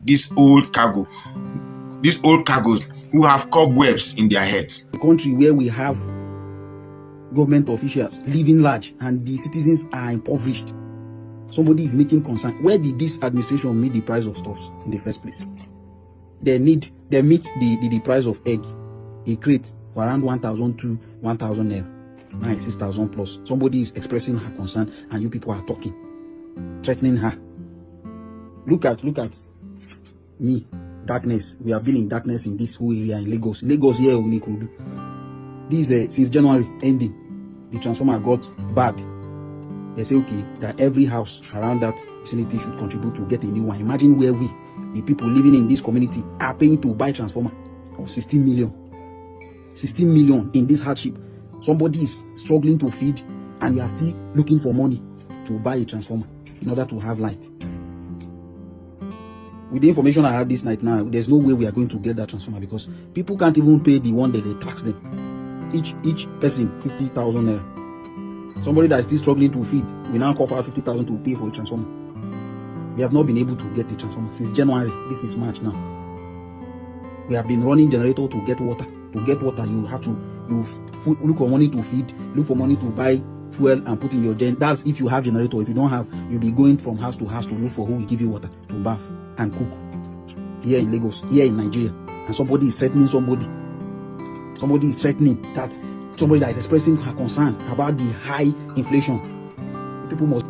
these old cargos who have cobwebs in their heads. A country where we have government officials living large and the citizens are impoverished. Somebody is making concern. Where did this administration meet the price of stuffs in the first place? They meet the price of egg, a crate for around 1,000 to 1,000 naira. Now it's 6,000 plus. Somebody is expressing her concern and you people are talking, threatening her. Look at me. Darkness. We have been in darkness in this whole area in Lagos. Lagos here only could do. This since January ending, the transformer got bad. They say okay that every house around that vicinity should contribute to get a new one. Imagine where we, the people living in this community, are paying to buy transformer of 16 million. 16 million in this hardship. Somebody is struggling to feed and you are still looking for money to buy a transformer in order to have light. With the information I have this night now, there's no way we are going to get that transformer because people can't even pay the one that they tax them. Each person 50,000 naira. Somebody that is still struggling to feed, we now cover 50,000 to pay for a transformer. We have not been able to get a transformer since January. This is March now. We have been running generator to get water. To get water, you have to look for money to feed, look for money to buy fuel and put in your gen. That's if you have generator. If you don't have, you'll be going from house to house to look for who will give you water to bath and cook. Here in Lagos, here in Nigeria, and somebody is threatening somebody. Somebody is threatening that somebody that is expressing her concern about the high inflation. People must.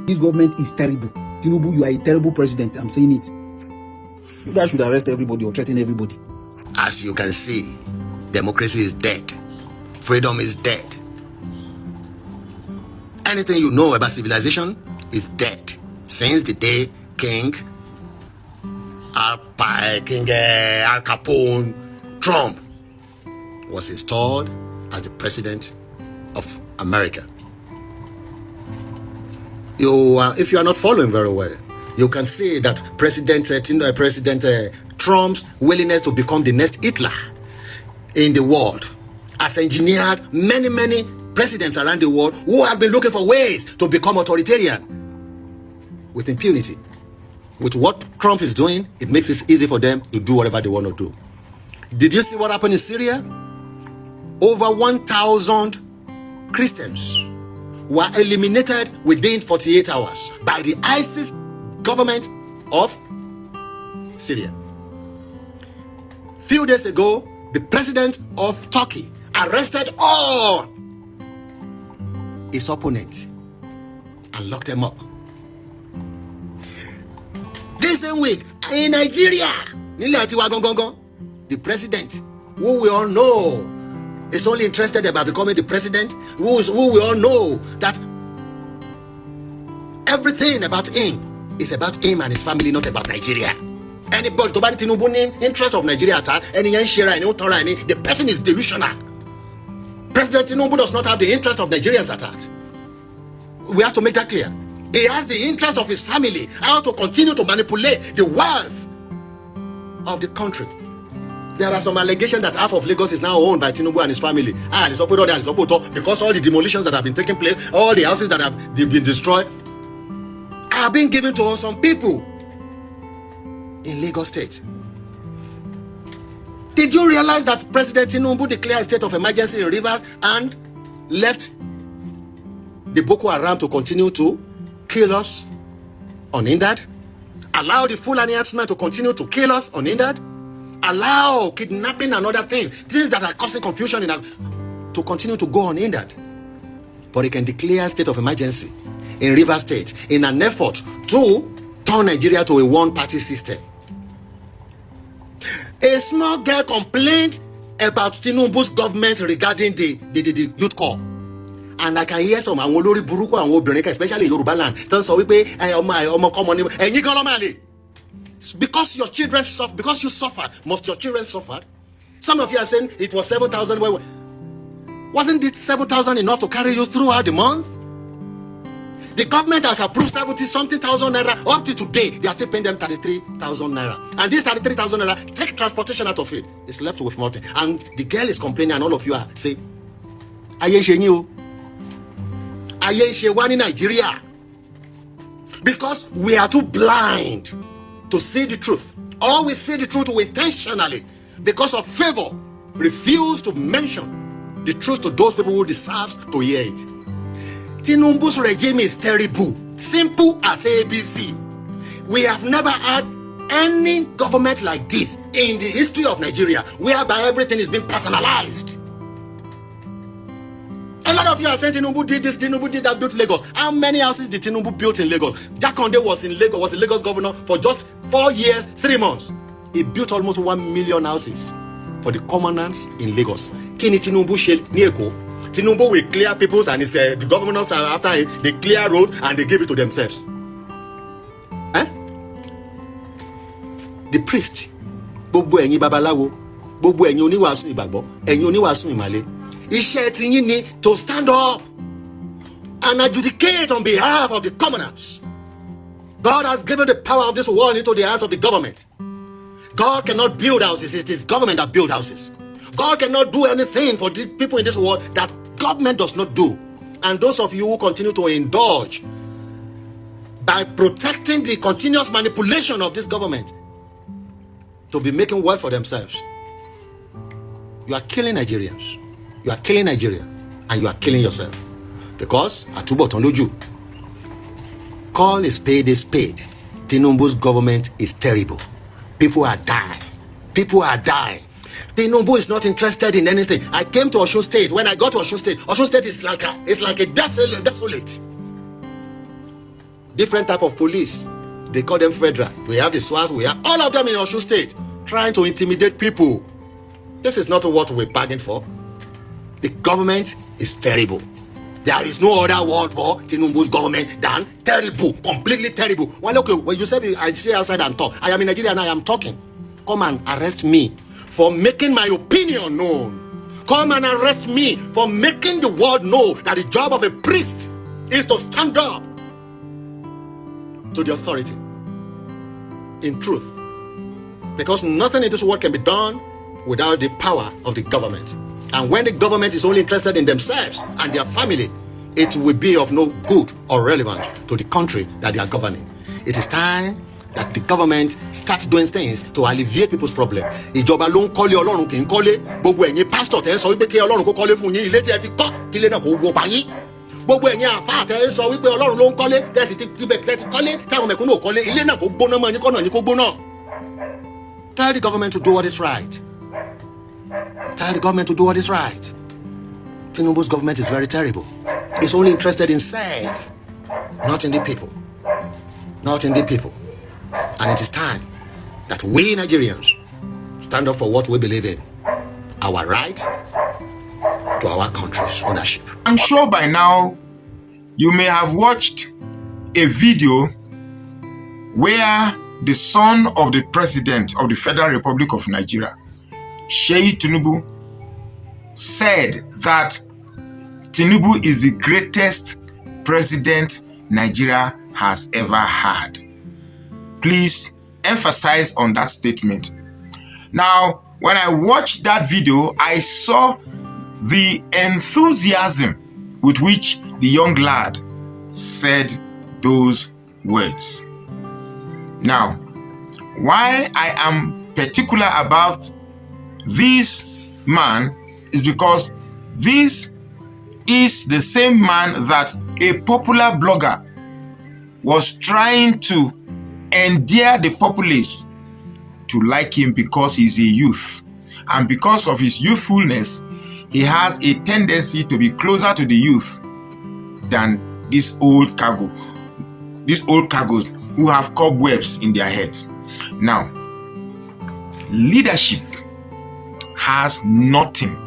This government is terrible. Tinubu, you are a terrible president. I'm saying it. You guys should arrest everybody or threaten everybody. As you can see, democracy is dead. Freedom is dead. Anything you know about civilization is dead. Since the day King Al Capone Trump was installed as the president of America. If you are not following very well, you can see that President Trump's willingness to become the next Hitler in the world has engineered many presidents around the world who have been looking for ways to become authoritarian with impunity. With what Trump is doing, it makes it easy for them to do whatever they want to do. Did you see what happened in Syria? Over 1,000 Christians were eliminated within 48 hours by the ISIS government of Syria. Few days ago, the president of Turkey arrested all his opponents and locked them up. This same week, in Nigeria, the president, who we all know is only interested about becoming the president, who we all know that everything about him is about him and his family, not about Nigeria. Anybody to buy Tinubu name, interest of Nigeria attack, any share, any the person is delusional. President Tinubu does not have the interest of Nigerians at heart. We have to make that clear. He has the interest of his family, how to continue to manipulate the wealth of the country. There are some allegations that half of Lagos is now owned by Tinubu and his family. Because all the demolitions that have been taking place, all the houses that have been destroyed, are being given to some people in Lagos State. Did you realize that President Tinubu declared a state of emergency in Rivers and left the Boko Haram to continue to kill us unhindered? Allow the Fulani herdsmen to continue to kill us unhindered? Allow kidnapping and other things that are causing confusion to continue to go unhindered? But he can declare a state of emergency in Rivers State in an effort to turn Nigeria to a one-party system. A small girl complained about Tinubu's government regarding the youth corps. And I can hear some olórí burúkú àwọn obìnrin, especially in Yoruba land, tán sọ wípé because your children suffer, because you suffered, must your children suffer? Some of you are saying it was 7,000. Wasn't it 7,000 enough to carry you throughout the month? The government has approved 70-something thousand naira. Up to today, they are still paying them 33,000 naira. And this 33,000 naira, take transportation out of it. It's left with nothing. And the girl is complaining, and all of you are saying, Nigeria. Because we are too blind to see the truth, or we see the truth who intentionally, because of favor, refuse to mention the truth to those people who deserve to hear it. Tinubu's regime is terrible. Simple as ABC. We have never had any government like this in the history of Nigeria, whereby everything is being personalized. A lot of you are saying Tinubu did this, Tinubu did that, built Lagos. How many houses did Tinubu build in Lagos? Jakonde was in Lagos, was the Lagos governor for just 4 years, 3 months. He built almost 1 million houses for the commoners in Lagos. Kini Tinubu shell ni Eko. Tinubu will clear peoples, and it's the governors are after him, they clear roads and they give it to themselves. The priest, gbogbo ẹ̀yin babaláwo, gbogbo ẹ̀yin oníwàásù ìgbàgbọ́, ẹ̀yin oníwàásù ìmàle, iṣẹ́ ti yín ni to stand up and adjudicate on behalf of the commoners. God has given the power of this world into the hands of the government. God cannot build houses. It is government that builds houses. God cannot do anything for the people in this world that government does not do. And those of you who continue to indulge by protecting the continuous manipulation of this government to be making wealth for themselves, you are killing Nigerians. You are killing Nigeria, and you are killing yourself. Because Atubotan Loju, call a spade a spade. Tinubu's government is terrible. People are dying. People are dying. Tinubu is not interested in anything. I came to Osun State. When I got to Osun State is like a desolate. Different type of police. They call them federal. We have the SWAT. We have all of them in Osun State trying to intimidate people. This is not what we bargained for. The government is terrible. There is no other word for Tinubu's government than terrible, completely terrible. Well, okay, when you say I stay outside and talk, I am in Nigeria and I am talking. Come and arrest me for making my opinion known. Come and arrest me for making the world know that the job of a priest is to stand up to the authority in truth. Because nothing in this world can be done without the power of the government. And when the government is only interested in themselves and their family, it will be of no good or relevant to the country that they are governing. It is time that the government starts doing things to alleviate people's problem. Ìjọba ló ń kọ́lé, Ọlọ́run kì í kọ́lé. Gbogbo ẹ̀yin pastor tẹ́ ń sọ wípé kí Ọlọ́run kó kọ́lé fún yín, ilé tí ẹ ti kọ́, kí ilé náà kó wó pa yín. Gbogbo ẹ̀yin àfáà tẹ́ ń sọ wípé Ọlọ́run ló ń kọ́lé, tẹ́ sì ti bẹ̀ tẹ́ ti kọ́lé, táwọn mẹ̀kúnnù ò kọ́lé, ilé náà kó gbóná mọ́ yín, kọ́nà yín kó gbóná. Tell the government to do what is right. Tell the government to do what is right. Tinubu's government is very terrible. It's only interested in self, not in the people. Not in the people. And it is time that we Nigerians stand up for what we believe in. Our right to our country's ownership. I'm sure by now you may have watched a video where the son of the president of the Federal Republic of Nigeria, Sheyi Tinubu, said that Tinubu is the greatest president Nigeria has ever had. Please emphasize on that statement. Now, when I watched that video, I saw the enthusiasm with which the young lad said those words. Now, why I am particular about this man is because this is the same man that a popular blogger was trying to endear the populace to like him because he's a youth. And because of his youthfulness, he has a tendency to be closer to the youth than these old cargos who have cobwebs in their heads. Now, leadership has nothing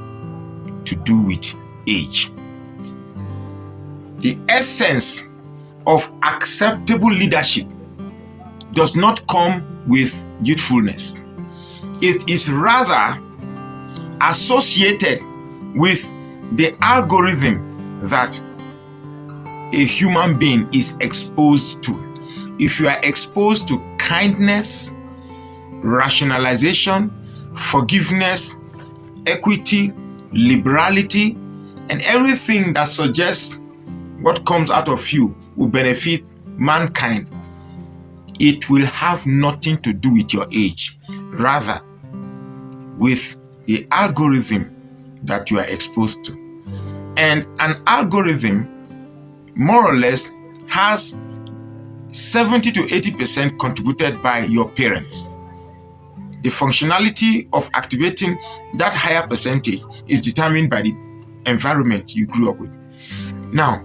to do with age. The essence of acceptable leadership does not come with youthfulness. It is rather associated with the algorithm that a human being is exposed to. If you are exposed to kindness, rationalization, forgiveness, equity, liberality, and everything that suggests what comes out of you will benefit mankind, it will have nothing to do with your age, rather with the algorithm that you are exposed to. And an algorithm, more or less, has 70 to 80% contributed by your parents. The functionality of activating that higher percentage is determined by the environment you grew up with. Now,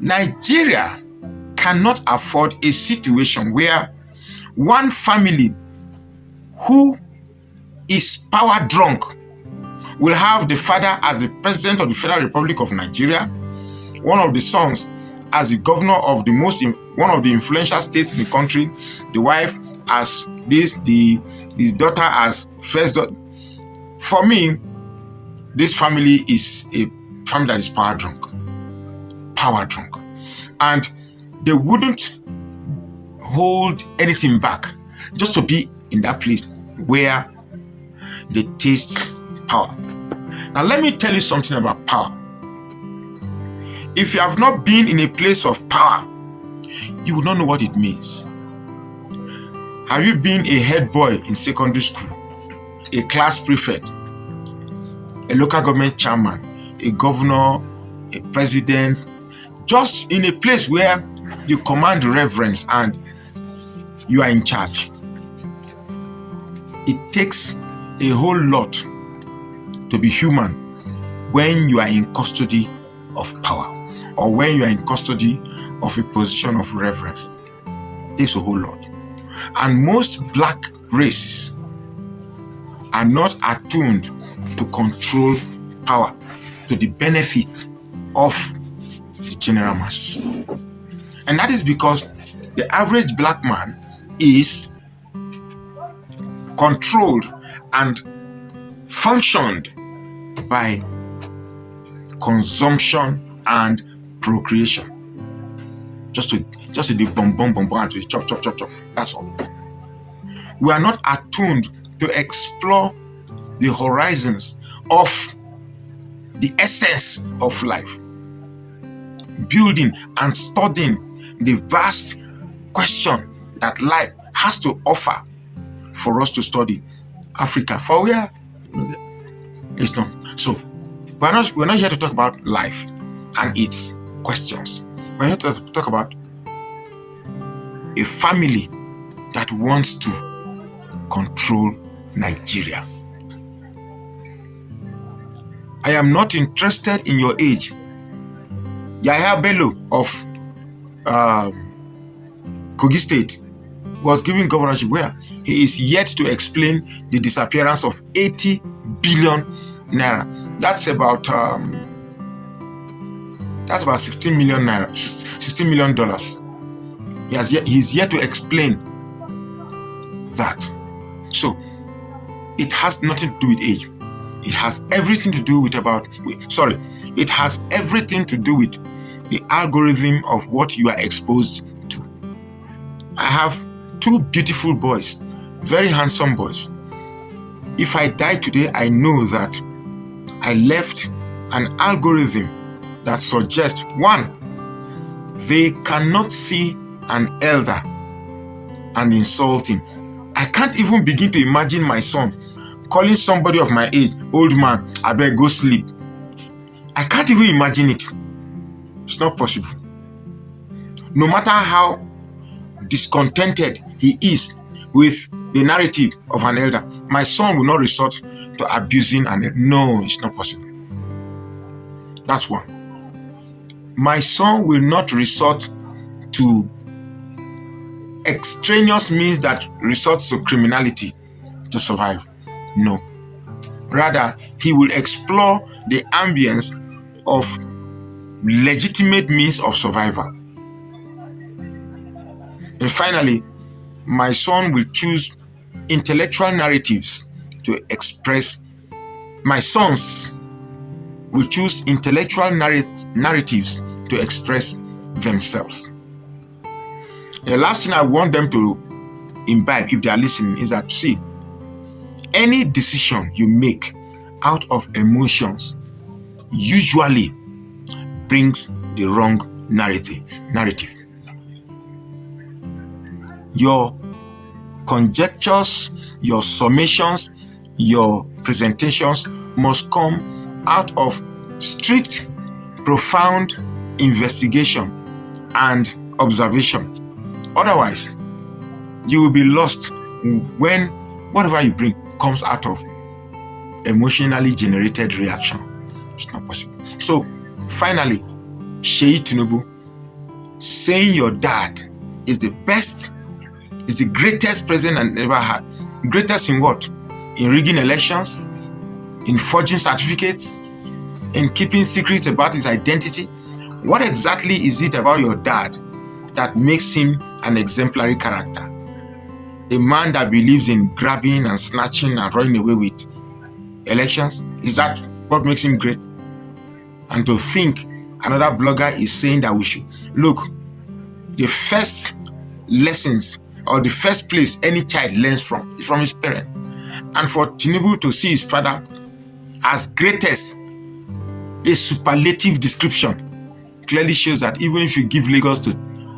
Nigeria cannot afford a situation where one family who is power drunk will have the father as the president of the Federal Republic of Nigeria, one of the sons as the governor of one of the influential states in the country, the wife as his daughter as first daughter. For me, this family is a family that is power drunk, and they wouldn't hold anything back just to be in that place where they taste power. Now, let me tell you something about power. If you have not been in a place of power, you will not know what it means. Have you been a head boy in secondary school, a class prefect, a local government chairman, a governor, a president, just in a place where you command reverence and you are in charge? It takes a whole lot to be human when you are in custody of power, or when you are in custody of a position of reverence. It takes a whole lot. And most black races are not attuned to control power to the benefit of the general masses. And that is because the average black man is controlled and functioned by consumption and procreation. Just to the bomb and to the chop. That's all. We are not attuned to explore the horizons of the essence of life, building and studying the vast question that life has to offer for us to study. Africa, for where? It's not. So we're not here to talk about life and its questions. We're here to talk about a family that wants to control Nigeria. I am not interested in your age. Yahya Bello of Kogi State was given governorship where he is yet to explain the disappearance of 80 billion naira. That's about 16 million naira, $16 million. He's yet to explain that. So it has nothing to do with age. It has everything to do with it has everything to do with the algorithm of what you are exposed to. I have two beautiful boys, very handsome boys. If I die today, I know that I left an algorithm that suggests, one, they cannot see an elder and insult him. I can't even begin to imagine my son calling somebody of my age, old man, I better go sleep. I can't even imagine it. It's not possible. No matter how discontented he is with the narrative of an elder, my son will not resort to abusing an elder. No, it's not possible. That's one. My son will not resort to extraneous means that resorts to criminality to survive. No. Rather, he will explore the ambience of legitimate means of survival. And finally, my son will choose intellectual narratives to express. My sons will choose intellectual narratives to express themselves. The last thing I want them to imbibe, if they are listening, is that, see, any decision you make out of emotions usually brings the wrong narrative. Your conjectures, your summations, your presentations must come out of strict, profound investigation and observation. Otherwise, you will be lost when whatever you bring comes out of emotionally generated reaction. It's not possible. So, finally, Seyi Tinubu, saying your dad is the best, is the greatest president I ever had. Greatest in what? In rigging elections, in forging certificates, in keeping secrets about his identity. What exactly is it about your dad that makes him an exemplary character? A man that believes in grabbing and snatching and running away with elections? Is that what makes him great? And to think another blogger is saying that we should look, the first lessons or the first place any child learns from is from his parents. And for Tinubu to see his father as greatest, a superlative description, clearly shows that even if you give Lagos to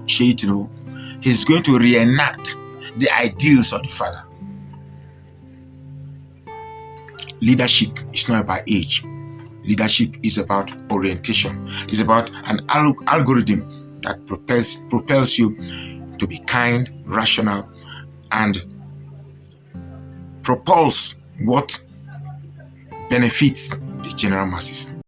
Seyi Tinubu, he's going to reenact the ideals of the father. Leadership is not about age. Leadership is about orientation. It's about an algorithm that propels you to be kind, rational, and propels what benefits the general masses.